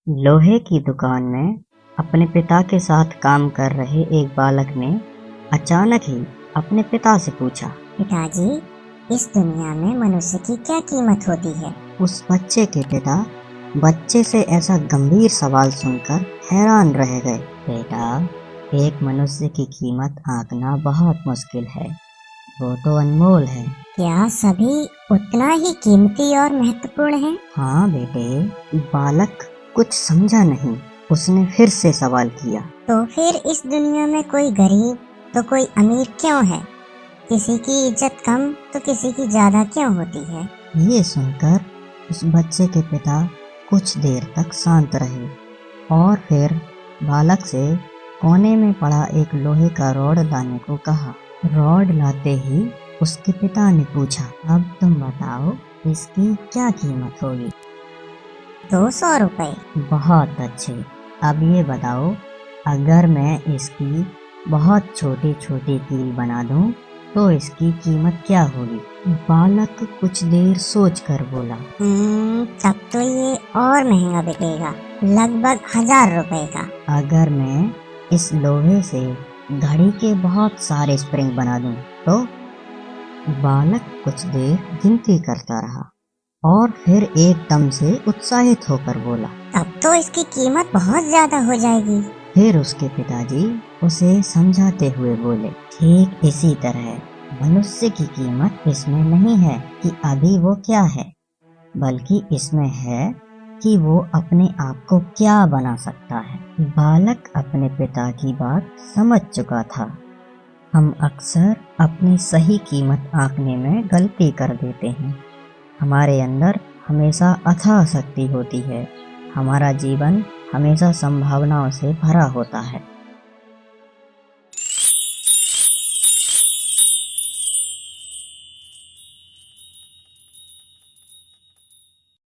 लोहे की दुकान में अपने पिता के साथ काम कर रहे एक बालक ने अचानक ही अपने पिता से पूछा, पिताजी, इस दुनिया में मनुष्य की क्या कीमत होती है? उस बच्चे के पिता बच्चे से ऐसा गंभीर सवाल सुनकर हैरान रह गए। बेटा, एक मनुष्य की कीमत आंकना बहुत मुश्किल है, वो तो अनमोल है। क्या सभी उतना ही कीमती और महत्वपूर्ण है? हाँ बेटे, बालक कुछ समझा नहीं। उसने फिर से सवाल किया, तो फिर इस दुनिया में कोई गरीब तो कोई अमीर क्यों है? किसी की इज्जत कम तो किसी की ज्यादा क्यों होती है? ये सुनकर उस बच्चे के पिता कुछ देर तक शांत रहे और फिर बालक से कोने में पड़ा एक लोहे का रॉड लाने को कहा। रॉड लाते ही उसके पिता ने पूछा, अब तुम बताओ, इसकी क्या कीमत होगी? 200 रुपए। बहुत अच्छे। अब ये बताओ, अगर मैं इसकी बहुत छोटी छोटी कील बना दूं तो इसकी कीमत क्या होगी? बालक कुछ देर सोचकर बोला, तब तो ये और महंगा बिकेगा, लगभग 1000 रुपए का। अगर मैं इस लोहे से घड़ी के बहुत सारे स्प्रिंग बना दूं तो? बालक कुछ देर गिनती करता रहा और फिर एकदम से उत्साहित होकर बोला, तब तो इसकी कीमत बहुत ज्यादा हो जाएगी। फिर उसके पिताजी उसे समझाते हुए बोले, ठीक इसी तरह मनुष्य की कीमत इसमें नहीं है कि अभी वो क्या है, बल्कि इसमें है कि वो अपने आप को क्या बना सकता है। बालक अपने पिता की बात समझ चुका था। हम अक्सर अपनी सही कीमत आंकने में गलती कर देते हैं। हमारे अंदर हमेशा अथाह शक्ति होती है। हमारा जीवन हमेशा संभावनाओं से भरा होता है।